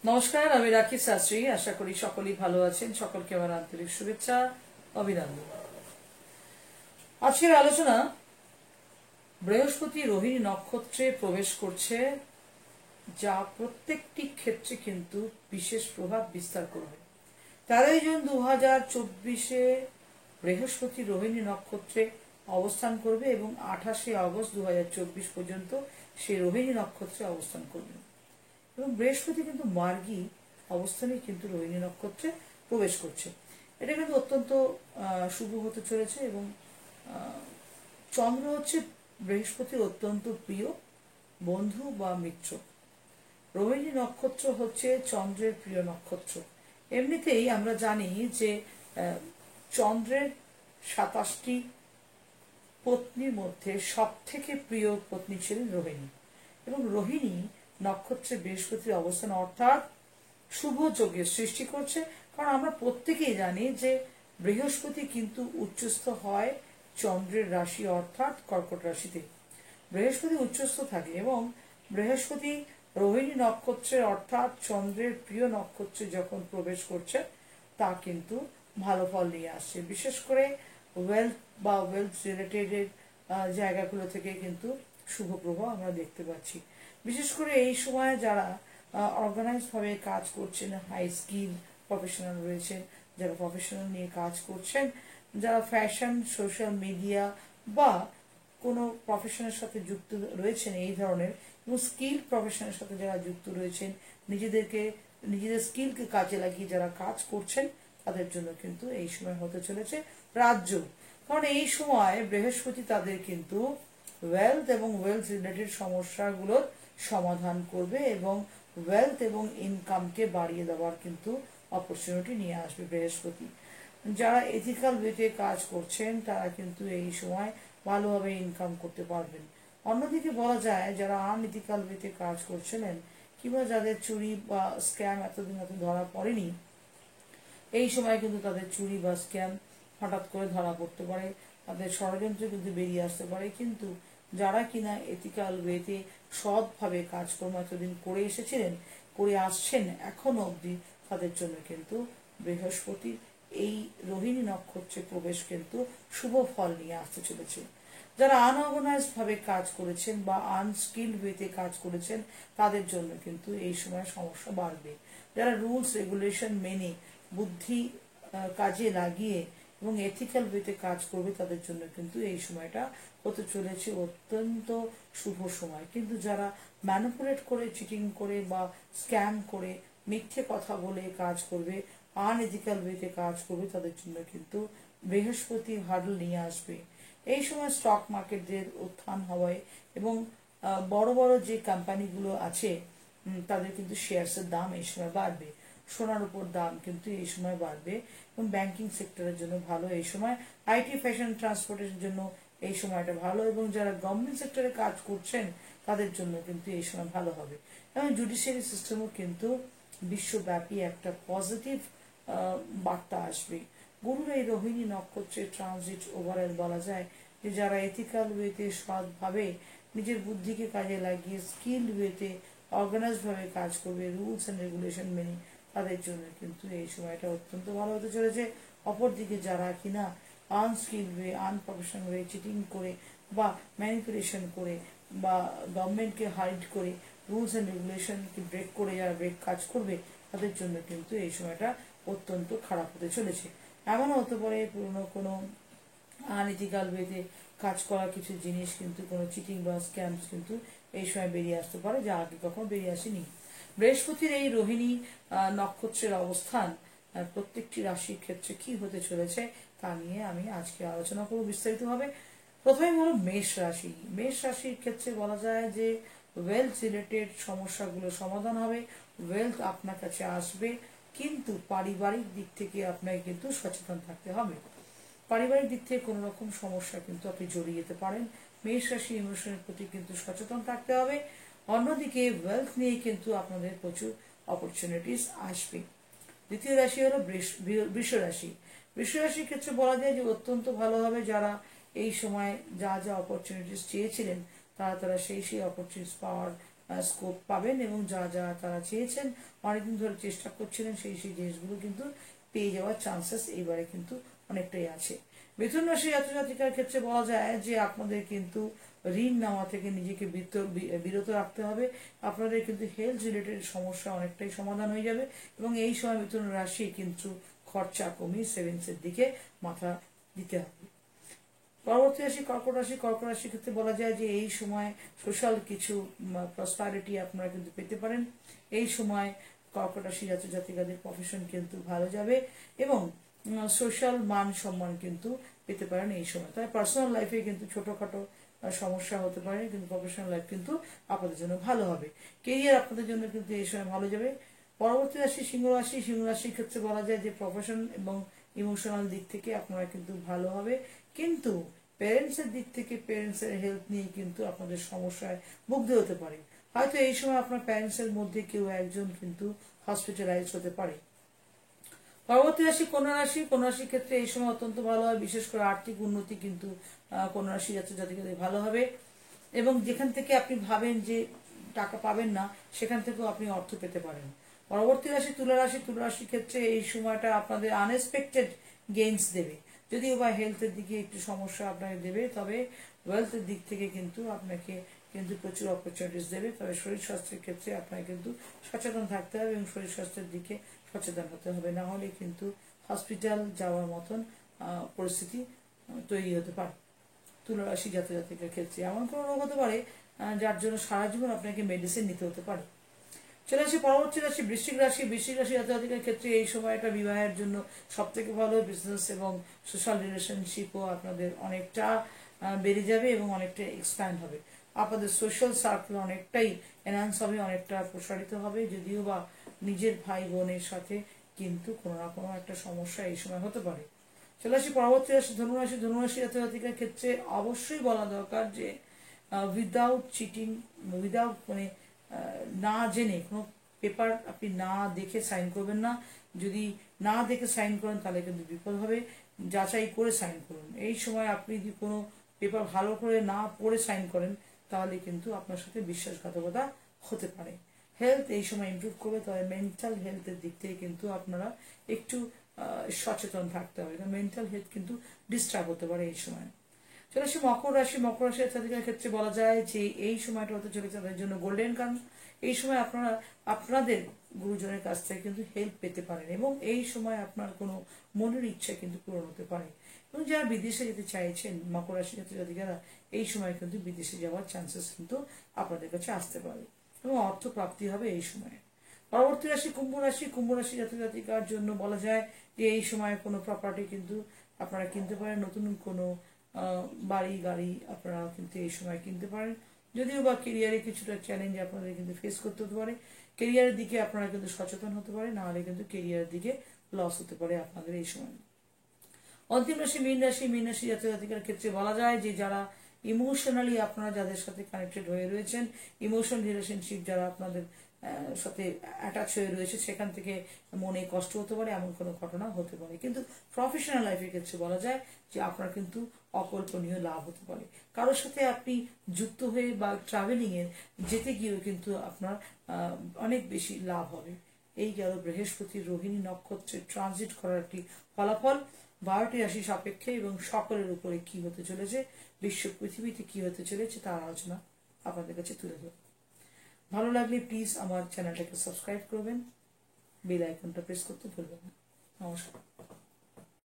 নমস্কার, আমি রাখি শাস্ত্রী। আশা করি সকলেই ভালো আছেন। সকলকে আমার আন্তরিক শুভেচ্ছা, অভিনন্দন। আজকের আলোচনা বৃহস্পতি রোহিণী নক্ষত্রে প্রবেশ করছে, যা প্রত্যেকটি ক্ষেত্রে কিন্তু বিশেষ প্রভাব বিস্তার করবে। 13 জুন 2024 বৃহস্পতি রোহিণী নক্ষত্রে অবস্থান করবে এবং 28 আগস্ট 2024 পর্যন্ত সে রোহিণী নক্ষত্রে অবস্থান করবে। এবং বৃহস্পতি কিন্তু মার্গী অবস্থানে কিন্তু রোহিণী নক্ষত্রে প্রবেশ করছে। এটা কিন্তু অত্যন্ত শুভ হতে চলেছে। এবং চন্দ্র হচ্ছে বৃহস্পতির অত্যন্ত প্রিয় বন্ধু বা মিত্র। রোহিণী নক্ষত্র হচ্ছে চন্দ্রের প্রিয় নক্ষত্র। এমনিতেই আমরা জানি যে চন্দ্রের 27টি পত্নীর মধ্যে সব থেকে প্রিয় পত্নী ছিলেন রোহিণী। এবং রোহিণী নক্ষত্রে বৃহস্পতির অবস্থান অর্থাৎ শুভ যোগের সৃষ্টি করছে। কারণ আমরা প্রত্যেকেই জানি যে বৃহস্পতি কিন্তু উচ্চস্থ হয় চন্দ্রের রাশি অর্থাৎ কর্কট রাশিতে। বৃহস্পতি উচ্চস্থ থাকে এবং বৃহস্পতি রোহিণী নক্ষত্রে অর্থাৎ চন্দ্রের প্রিয় নক্ষত্রে যখন প্রবেশ করছে তা কিন্তু ভালো ফল নিয়ে আসছে। বিশেষ করে ওয়েলথ বা ওয়েলথ রিলেটেড জায়গাগুলো থেকে কিন্তু শুভ প্রভাব আমরা দেখতে পাচ্ছি। বিশেষ করে এই সময়ে যারা অর্গানাইজ ভাবে কাজ করছেন, হাই স্কিল প্রফেশনাল রয়েছেন, যারা প্রফেশনাল নিয়ে কাজ করছেন, যারা ফ্যাশন, সোশ্যাল মিডিয়া বা কোনো প্রফেশনের সাথে যুক্ত রয়েছেন এই ধরনের, এবং স্কিল প্রফেশনের সাথে যারা যুক্ত রয়েছেন, নিজেদের স্কিলকে কাজে লাগিয়ে যারা কাজ করছেন, তাদের জন্য কিন্তু এই সময় হতে চলেছে রাজ্য। কারণ এই সময় বৃহস্পতি তাদের কিন্তু ওয়েলথ এবং ওয়েলথ রিলেটেড সমস্যাগুলোর সমাধান করবে এবং ওয়েলথ এবং ইনকামকে বাড়িয়ে দেওয়ার কিন্তু অপরচুনিটি নিয়ে আসবে বৃহস্পতি। যারা এথিক্যাল ওয়েতে কাজ করছেন তারা কিন্তু এই সময় ভালোভাবে ইনকাম করতে পারবেন। অন্যদিকে বলা যায় যারা আনএথিক্যাল ওয়েতে কাজ করছিলেন কিংবা যাদের চুরি বা স্ক্যাম এতদিন এত ধরা পড়েনি, এই সময় কিন্তু তাদের চুরি বা স্ক্যাম হঠাৎ করে ধরা পড়তে পারে, তাদের ষড়যন্ত্র কিন্তু বেরিয়ে আসতে পারে। কিন্তু যারা কিনা এথিক্যাল ওয়েতে সৎভাবে কাজকর্ম এতদিন করে এসেছিলেন, করে আসছেন এখনো অবধি, তাদের জন্য কিন্তু বৃহস্পতির এই রোহিণী নক্ষত্রে প্রবেশ কিন্তু শুভ ফল নিয়ে আসতে চলেছে। যারা আনঅর্গানাইজড ভাবে কাজ করেছেন বা আনস্কিল্ড ওয়েতে কাজ করেছেন, তাদের জন্য কিন্তু এই সময় সমস্যা বাড়বে। যারা রুলস রেগুলেশন মেনে বুদ্ধি কাজে লাগিয়ে এবং এথিক্যাল ওয়েতে কাজ করবে, তাদের জন্য কিন্তু এই সময়টা হতে চলেছে অত্যন্ত শুভ সময়। কিন্তু যারা ম্যানিপুলেট করে, চিটিং করে বা স্ক্যাম করে, মিথ্যে কথা বলে কাজ করবে, আনএথিক্যাল ওয়েতে কাজ করবে, তাদের জন্য কিন্তু বৃহস্পতি হার্ডল নিয়ে আসবে। এই সময় স্টক মার্কেটদের উত্থান হওয়ায় এবং বড় বড় যে কোম্পানিগুলো আছে তাদের কিন্তু শেয়ারসের দাম এই সময় বাড়বে। সোনার উপর দাম কিন্তু এই সময় বাড়বে এবং ব্যাংকিং সেক্টরের জন্য ভালো এই সময়। আইটি, ফ্যাশন, ট্রান্সপোর্টের জন্য এই সময়টা ভালো। এবং যারা গভর্নমেন্ট সেক্টরে কাজ করছেন তাদের জন্য কিন্তু এই সময় ভালো হবে। এবং জুডিশিয়ারি সিস্টেমও কিন্তু বিশ্বব্যাপী একটা পজিটিভ বার্তা আসবে। গুরুর এই রোহিণী নক্ষত্রের ট্রানজিট ওভারঅল বলা যায় যে যারা এথিক্যাল ওয়েতে সৎভাবে নিজের বুদ্ধিকে কাজে লাগিয়ে স্কিল ওয়েতে অর্গানাইজড ভাবে কাজ করবে, রুলস অ্যান্ড রেগুলেশন মেনে, তাদের জন্য কিন্তু এই সময়টা অত্যন্ত ভালো হতে চলেছে। অপরদিকে যারা কিনা unskilled way, unprofessional way, cheating করে বা ম্যানিপুলেশন করে বা গভর্নমেন্টকে হাইড করে, রুলস অ্যান্ড রেগুলেশনকে ব্রেক করে যারা ব্রেক কাজ করবে, তাদের জন্য কিন্তু এই সময়টা অত্যন্ত খারাপ হতে চলেছে। এমনও হতে পারে পুরনো কোনো আনএথিক্যাল ওয়েতে কাজ করা কিছু জিনিস কিন্তু কোনো চিটিং বা স্ক্যামস কিন্তু এই সময় বেরিয়ে আসতে পারে, যা আগে কখনো বেরিয়ে আসেনি। বৃহস্পতির এই রোহিণী নক্ষত্রের অবস্থান প্রত্যেকটি রাশির ক্ষেত্রে কি হতে চলেছে তা নিয়ে আমি আজকে আলোচনা করব বিস্তারিতভাবে। প্রথমে হলো মেষ রাশি। মেষ রাশির ক্ষেত্রে বলা যায় যে ওয়েলথ রিলেটেড সমস্যাগুলো সমাধান হবে, ওয়েলথ আপনার কাছে আসবে, কিন্তু পারিবারিক দিক থেকে আপনাকে কিন্তু সচেতন থাকতে হবে। পারিবারিক দিক থেকে কোনো রকম সমস্যা কিন্তু আপনি জড়িয়ে যেতে পারেন। মেষ রাশি ইমোশনের প্রতি কিন্তু সচেতন থাকতে হবে। অন্যদিকে ওয়েলথ নিয়ে কিন্তু আপনাদের প্রচুর অপরচুনিটিস আসবে। দ্বিতীয় রাশি হলো বৃষ রাশি। বৃষ রাশির ক্ষেত্রে বলা যায় যে অত্যন্ত ভালো হবে। যারা এই সময় যা যা অপরচুনিটিস চেয়েছিলেন তারা সেই অপরচুনিটিস পাওয়ার স্কোপ পাবেন এবং যা যা তারা চেয়েছেন, অনেকদিন ধরে চেষ্টা করছিলেন, সেই জিনিসগুলো কিন্তু পেয়ে যাওয়ার চান্সেস এইবারে কিন্তু অনেকটাই আছে। মিথুন রাশি জাতক-জাতিকার ক্ষেত্রে বলা যায় যে আপনাদের কিন্তু ঋণ নেওয়া থেকে নিজেকে বিরত রাখতে হবে। আপনাদের কিন্তু হেলথ রিলেটেড সমস্যা অনেকটাই সমাধান হয়ে যাবে এবং এই সময় মিথুন রাশি কিন্তু খরচা কমিয়ে সেভিংসের দিকে মাথা দিতে হবে। পরবর্তী রাশি কর্কট রাশি। কর্কট রাশির ক্ষেত্রে বলা যায় যে এই সময় সোশ্যাল কিছু প্রসপারিটি আপনারা কিন্তু পেতে পারেন। এই সময় কর্কট রাশি জাতক জাতিকাদের প্রফেশন কিন্তু ভালো যাবে এবং সোশ্যাল মান সম্মান কিন্তু পেতে পারেন এই সময়। তাই পার্সোনাল লাইফে কিন্তু ছোটখাটো সমস্যা হতে পারে, কিন্তু প্রফেশনাল লাইফ কিন্তু আপনাদের জন্য ভালো হবে। কেরিয়ার আপনাদের জন্য কিন্তু এই সময় ভালো যাবে। পরবর্তী রাশি সিংহ রাশি। সিংহ রাশির ক্ষেত্রে বলা যায় যে প্রফেশন এবং ইমোশনাল দিক থেকে আপনারা কিন্তু ভালো হবে, কিন্তু প্যারেন্টসের দিক থেকে প্যারেন্টসের হেলথ নিয়ে কিন্তু আপনাদের সমস্যায় ভুগতে হতে পারে। হয়তো এই সময় আপনার প্যারেন্টসের মধ্যে কেউ একজন কিন্তু হসপিটালাইজ হতে পারে। পরবর্তী রাশি কন্যা রাশি। কন্যা রাশির ক্ষেত্রে এই সময় অত্যন্ত ভালো হয়, বিশেষ করে আর্থিক উন্নতি কিন্তু কন্যা রাশি জাতক জাতিকাদের ভালো হবে এবং যেখান থেকে আপনি ভাবেন যে টাকা পাবেন না, সেখান থেকেও আপনি অর্থ পেতে পারেন। পরবর্তী রাশি তুলা রাশি। তুলা রাশির ক্ষেত্রে এই সময়টা আপনাদের আনএক্সপেক্টেড গেইনস দেবে, যদিও বা হেলথের দিকে একটু সমস্যা আপনাকে দেবে, তবে ওয়েলথের দিক থেকে কিন্তু আপনাকে কিন্তু প্রচুর অপরচুনিটিস দেবে। তবে শরীর স্বাস্থ্যের ক্ষেত্রে আপনাকে কিন্তু সচেতন থাকতে হবে এবং শরীর স্বাস্থ্যের দিকে সচেতন হতে হবে, না হলে কিন্তু হসপিটাল যাওয়ার মতন পরিস্থিতি তৈরি হতে পারে। তুলা রাশি জাতক জাতিকার ক্ষেত্রে এমন কোনো রোগ হতে পারে যার জন্য সারা জীবন আপনাকে মেডিসিন নিতে হতে পারে। চলে আসি পরবর্তী রাশি বৃশ্চিক রাশি। বৃশ্চিক রাশি জাতক জাতিকার ক্ষেত্রে এই সময়টা বিবাহের জন্য সব থেকে ভালো। বিজনেস এবং সোশ্যাল রিলেশনশিপও আপনাদের অনেকটা বেড়ে যাবে এবং অনেকটা এক্সপ্যান্ড হবে। আপনাদের সোশ্যাল সার্কেল অনেকটাই এনহান্স হবে, অনেকটা প্রসারিত হবে, যদিও বা নিজের ভাই বোনের সাথে কিন্তু কোনো না কোনো একটা সমস্যা এই সময় হতে পারে। চলে আসি পরবর্তী রাশি ধনুরাশি। ধনুরাশি জাতক জাতিকার ক্ষেত্রে অবশ্যই বলা দরকার যে উইদাউট চিটিং, উইদাউট না জেনে কোনো পেপার আপনি না দেখে সাইন করবেন না। যদি না দেখে সাইন করেন তাহলে কিন্তু বিপদ হবে, যাচাই করে সাইন করুন। এই সময় আপনি যদি কোনো পেপার ভালো করে না পড়ে সাইন করেন তাহলে কিন্তু আপনার সাথে বিশ্বাসঘাতকতা হতে পারে। হেলথ এই সময় ইমপ্রুভ করবে, তবে মেন্টাল হেলথের দিক থেকে কিন্তু আপনারা একটু সচেতন থাকতে হবে, মেন্টাল হেলথ কিন্তু ডিস্টার্ব হতে পারে এই সময়। চলে আসি মকর রাশি। মকর রাশি জাতকের ক্ষেত্রে বলা যায় যে এই সময়টা হতে চলেছে তাদের জন্য গোল্ডেন কারণ এই সময় আপনারা আপনাদের গুরুজনের কাছ থেকে কিন্তু হেল্প পেতে পারেন এবং এই সময় আপনার কোনো মনের ইচ্ছা কিন্তু পূরণ হতে পারে। এবং যারা বিদেশে যেতে চাইছেন মকর রাশি জাতকেরা, এই সময় কিন্তু বিদেশে যাওয়ার চান্সেস কিন্তু আপনাদের কাছে আসতে পারে এবং অর্থ প্রাপ্তি হবে এই সময়ে। পরবর্তী রাশি কুম্ভ রাশি। কুম্ভ রাশি জাতক জাতিকার জন্য বলা যায় যে এই সময় কোনো প্রপার্টি কিন্তু আপনারা কিনতে পারেন, নতুন কোনো বাড়ি গাড়ি আপনারা কিন্তু এই সময় কিনতে পারেন, যদিও বা কেরিয়ারে কিছুটা চ্যালেঞ্জ আপনাদের কিন্তু ফেস করতে হতে পারে। কেরিয়ারের দিকে আপনারা কিন্তু সচেতন হতে পারে, না হলে কিন্তু কেরিয়ারের দিকে লস হতে পারে আপনাদের এই সময়। অন্তিম রাশি মীন রাশি। মীন রাশি জাতক জাতিকার ক্ষেত্রে বলা যায় যে যারা ইমোশনালি আপনারা যাদের সাথে কানেক্টেড হয়ে রয়েছেন, ইমোশনাল রিলেশনশিপ যারা আপনাদের সাথে অ্যাটাচ হয়ে রয়েছে, সেখান থেকে মনে কষ্ট হতে পারে, এমন কোনো ঘটনা হতে পারে। কিন্তু প্রফেশনাল লাইফের ক্ষেত্রে বলা যায় যে আপনার কিন্তু অকল্পনীয় লাভ হতে পারে। কারোর সাথে আপনি যুক্ত হয়ে বা ট্রাভেলিং এর যেতে গিয়েও কিন্তু আপনার অনেক বেশি লাভ হবে। এই গেল বৃহস্পতি রোহিণী নক্ষত্রে ট্রানজিট করার একটি ফলাফল 12টি রাশি সাপেক্ষে এবং সকলের উপরে কি হতে চলেছে, বিশ্ব পৃথিবীতে কি হতে চলেছে তার আলোচনা আপনাদের কাছে তুলে ধরব। ভালো লাগলে প্লিজ আমার চ্যানেলটাকে সাবস্ক্রাইব করবেন, বেল আইকনটা প্রেস করতে ভুলবেন না। নমস্কার।